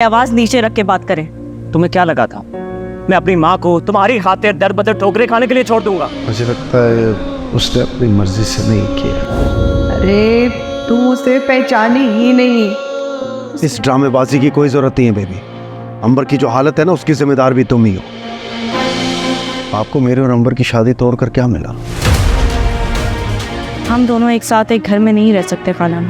आवाज नीचे रख के बात करें। तुम्हें क्या लगा था मैं अपनी माँ को तुम्हारी खातिर दर बदर ठोकरे खाने के लिए छोड़ दूंगा? मुझे लगता है उसने अपनी मर्जी से नहीं किया। अरे तुम उसे पहचानी ही नहीं। इस ड्रामेबाजी की कोई जरूरत नहीं है बेबी। अंबर की जो हालत है ना, उसकी जिम्मेदार भी तुम ही हो। आपको मेरे और अंबर की शादी तोड़कर क्या मिला? हम दोनों एक साथ एक घर में नहीं रह सकते खाला।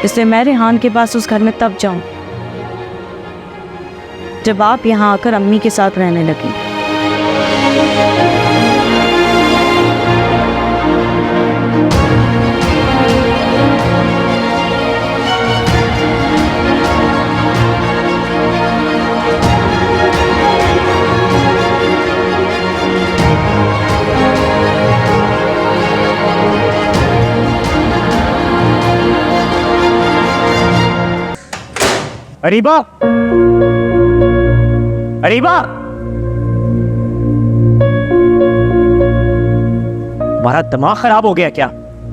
इसलिए मैं रेहान के पास उस घर में तब जाऊं जब आप यहाँ आकर अम्मी के साथ रहने लगी। अरीबा, अरीबा, तुम्हारा दिमाग खराब हो गया क्या?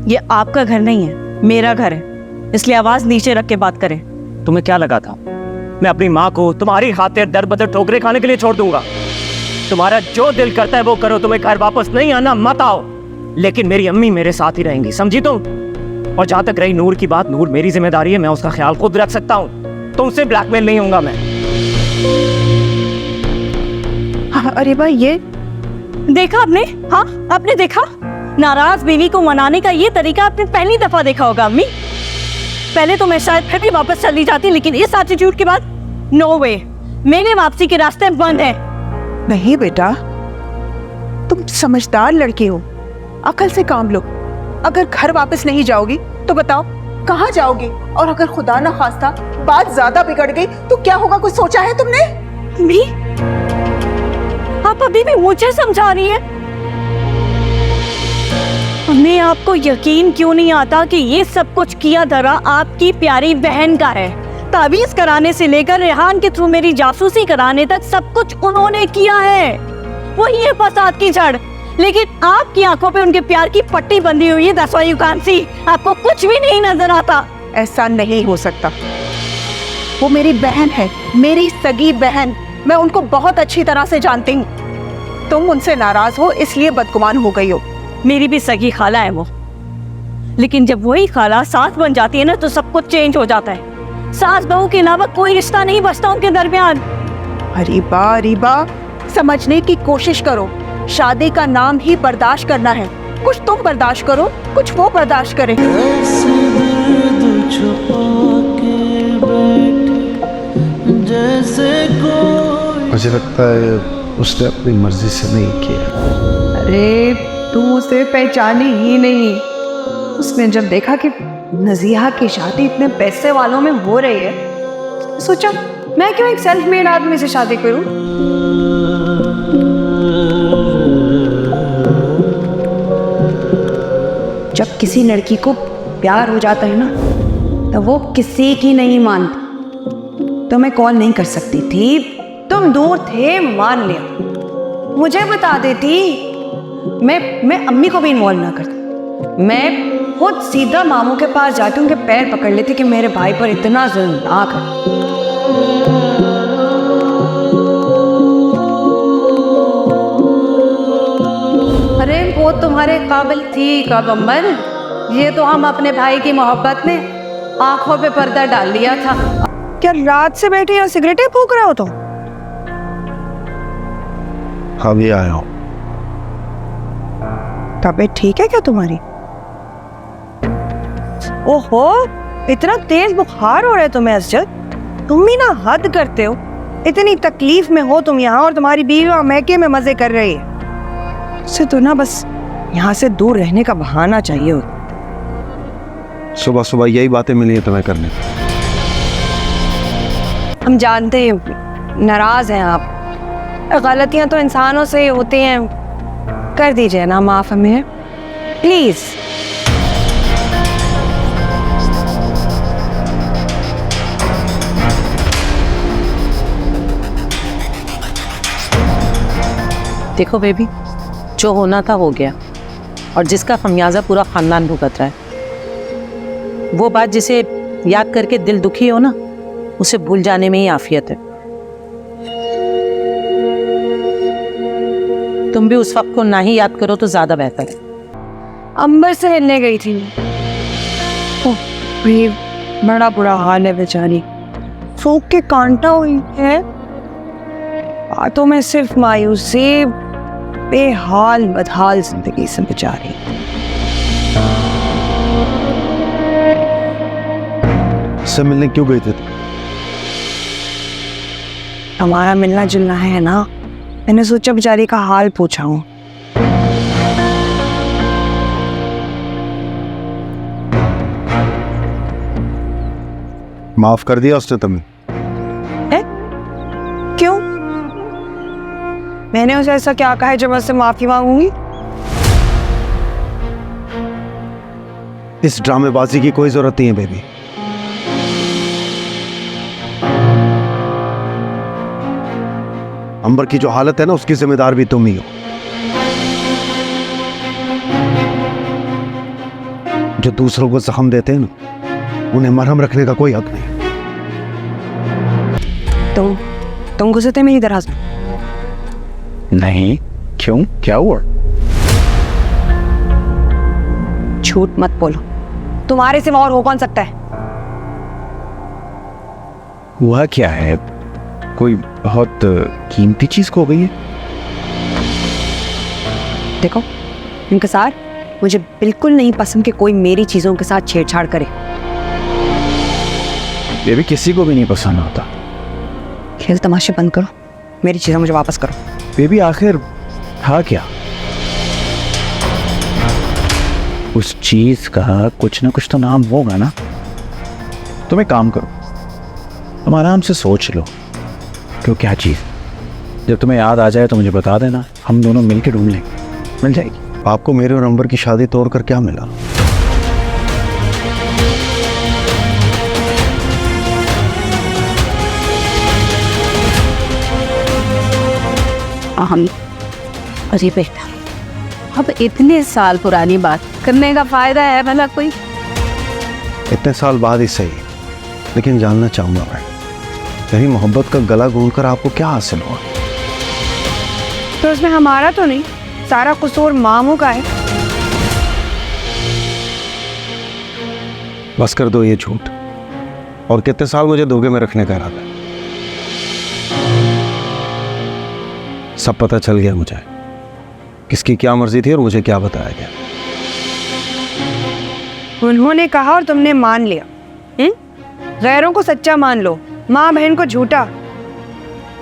ये आपका घर नहीं है, मेरा घर है, इसलिए आवाज नीचे रख के बात करें। तुम्हें क्या लगा था मैं अपनी माँ को तुम्हारी खातिर दर बदर ठोकरे खाने के लिए छोड़ दूंगा? तुम्हारा जो दिल करता है वो करो। तुम्हें घर वापस नहीं आना, मत आओ, लेकिन मेरी अम्मी मेरे साथ ही रहेंगी, समझी तुम? और जहां तक रही नूर की बात, नूर मेरी जिम्मेदारी है, मैं उसका ख्याल खुद रख सकता हूँ। तुमसे ब्लैकमेल नहीं होऊंगा मैं। हाँ, अरे भाई ये देखा आपने? हाँ, आपने देखा? नाराज बीवी को मनाने का ये तरीका आपने पहली दफा देखा होगा अम्मी। पहले तो मैं शायद फिर भी वापस चली जाती, लेकिन इस एटीट्यूड के बाद नो वे, मेरे वापसी के रास्ते बंद हैं। नहीं बेटा, तुम समझदार लड़की हो, अकल से काम लो। अगर घर वापस नहीं जाओगी तो बताओ कहाँ जाओगी? और अगर खुदा ना खास्ता बात ज्यादा बिगड़ गई तो क्या होगा? कुछ सोचा है तुमने? अम्मी, आप अभी भी मुझे समझा रही हैं? अम्मी, आपको यकीन क्यों नहीं आता कि ये सब कुछ किया धरा आपकी प्यारी बहन का है? ताबीज कराने से लेकर रेहान के थ्रू मेरी जासूसी कराने तक सब कुछ उन्होंने किया है। वही है फसाद की जड़। लेकिन आपकी आंखों पे उनके प्यार की पट्टी बंधी हुई है। That's why you can't see. आपको कुछ भी नहीं नजर आता। ऐसा नहीं हो सकता। वो मेरी बहन है, मेरी सगी बहन। मैं उनको बहुत अच्छी तरह से जानती हूँ। तुम उनसे नाराज हो इसलिए बदगुमान हो गई हो। मेरी भी सगी खाला है वो, लेकिन जब वही खाला सास बन जाती है ना तो सब कुछ चेंज हो जाता है। सास बहू के अलावा कोई रिश्ता नहीं बचता उनके दरमियान। अरीबा, समझने की कोशिश करो। शादी का नाम ही बर्दाश्त करना है। कुछ तुम बर्दाश्त करो, कुछ वो बर्दाश्त करे। मुझे लगता है उसने अपनी मर्जी से नहीं किया। अरे तुम उसे पहचानी ही नहीं। उसने जब देखा कि नजीहा की शादी इतने पैसे वालों में हो रही है, सोचा मैं क्यों एक सेल्फ मेड आदमी से शादी करूं? जब किसी लड़की को प्यार हो जाता है ना, तो वो किसी की नहीं मानती। तो मैं कॉल नहीं कर सकती थी, तुम दूर थे, मान लिया। मुझे बता देती, मैं अम्मी को भी इन्वॉल्व ना करती। मैं खुद सीधा मामू के पास जाती, उनके पैर पकड़ लेती कि मेरे भाई पर इतना जुल्म ना कर। अरे वो तुम्हारे काबिल थी कब अम्बर? ये तो हम अपने भाई की मोहब्बत में आंखों पे पर्दा डाल लिया था। क्या रात से बैठे यहाँ सिगरेटें फूंक रहे हो तुम? अभी आया हूँ। तबीयत ठीक है क्या तुम्हारी? ओहो, इतना तेज बुखार हो रहा है तुम्हें असजद? तुम भी ना हद करते हो। इतनी तकलीफ में हो तुम यहाँ, और तुम्हारी बीवी मैके में मजे कर रही है। इससे तो ना बस यहाँ से दूर रहने का बहाना चाहिए हो। सुबह सुबह यही बातें मिली है तुम्हें करने। हम जानते हैं नाराज हैं आप। गलतियां तो इंसानों से ही होती हैं। कर दीजिए ना माफ हमें, प्लीज। देखो बेबी, जो होना था हो गया, और जिसका खमियाजा पूरा खानदान भुगत रहा है। वो बात जिसे याद करके दिल दुखी हो ना, उसे भूल जाने में ही आफियत है। तुम भी उस वक्त को ना ही याद करो तो ज्यादा बेहतर है। अंबर से हिलने गई थी। ओह, ये बड़ा बुरा हाल है बेचारी, सूख के कांटा हुई है। बातों में सिर्फ मायूसी, बेहाल बदहाल जिंदगी से बेचारी। इससे मिलने क्यों गए थे? हमारा मिलना जुलना है ना, मैंने सोचा बेचारी का हाल पूछा हूँ। माफ कर दिया उसने तुम्हें? है? क्यों? मैंने उसे ऐसा क्या कहा है जो मैं उससे माफी मांगूंगी? इस ड्रामेबाजी की कोई जरूरत नहीं है बेबी। अंबर की जो हालत है ना, उसकी जिम्मेदार भी तुम ही हो। जो दूसरों को जख्म देते हैं ना, उन्हें मरहम रखने का कोई हक नहीं। तुम गुस्से थे मेरी दराज में? नहीं, क्यों? क्या हुआ? झूठ मत बोलो, तुम्हारे सिवा और हो कौन सकता है? हुआ क्या है? कोई बहुत कीमती चीज खो गई है? देखो इंकसार, मुझे बिल्कुल नहीं पसंद कि कोई मेरी चीजों के साथ छेड़छाड़ करे। ये भी किसी को भी नहीं पसंद होता। खेल तमाशे बंद करो, मेरी चीजें मुझे वापस करो। बेबी आखिर था क्या? उस चीज का कुछ ना कुछ तो नाम होगा ना। तुम एक काम करो, तुम आराम से सोच लो क्यों, क्या चीज। जब तुम्हें याद आ जाए तो मुझे बता देना, हम दोनों मिलकर ढूंढ लेंगे, मिल जाएगी। आपको मेरे और अंबर की शादी तोड़कर क्या मिला? हम, अरे बेटा, अब इतने साल पुरानी बात करने का फायदा है भला कोई? इतने साल बाद ही सही, लेकिन जानना चाहूंगा मैं, मेरी मोहब्बत का गला घूंटकर आपको क्या हासिल हुआ? तो उसमें हमारा तो नहीं, सारा कसूर मामू का है। बस कर दो ये झूठ। और कितने साल मुझे धोखे में रखने का इरादा है? सब पता चल गया मुझे, किसकी क्या मर्जी थी और मुझे क्या बताया गया। उन्होंने कहा और तुमने मान लिया। गैरों को सच्चा मान लो, माँ बहन को झूठा।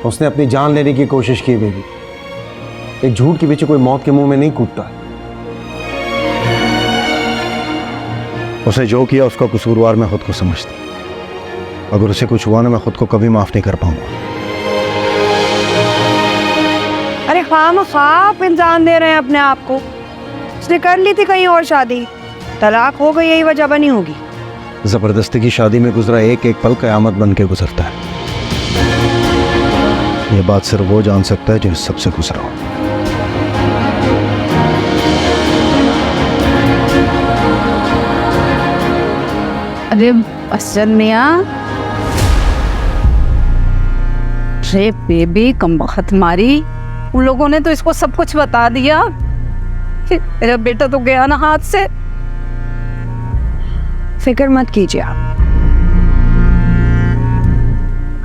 उसने अपनी जान लेने की कोशिश की बेबी। एक झूठ के पीछे कोई मौत के मुंह में नहीं कूदता। उसने जो किया उसका कसूरवार मैं खुद को समझती। अगर उसे कुछ हुआ ना, मैं खुद को कभी माफ नहीं कर पाऊंगा। अरे खामख्वाह इंसान दे रहे हैं अपने आप को। उसने कर ली थी कहीं और शादी, तलाक हो गई, यही वजह बनी होगी। जबरदस्ती की शादी में गुजरा एक एक पल कयामत बन के गुजरता है। ये बात सिर्फ वो जान सकता है जो इस सबसे गुजरा हो। अरे असल मियाँ, रे बेबी कमबख्त मारी, उन लोगों ने तो इसको सब कुछ बता दिया। मेरा बेटा तो गया ना हाथ से। फिक्र मत कीजिए आप,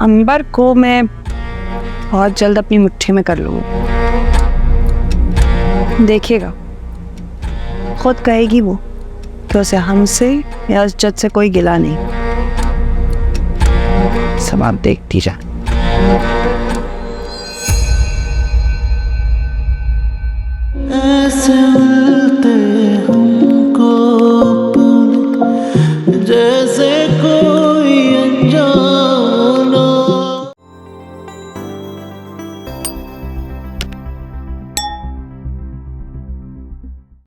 अंबर को मैं बहुत जल्द अपनी मुट्ठी में कर लूँगी। देखिएगा, खुद कहेगी वो कि उसे हमसे या इज्जत से कोई गिला नहीं। सब आप देखती जा। ऐसे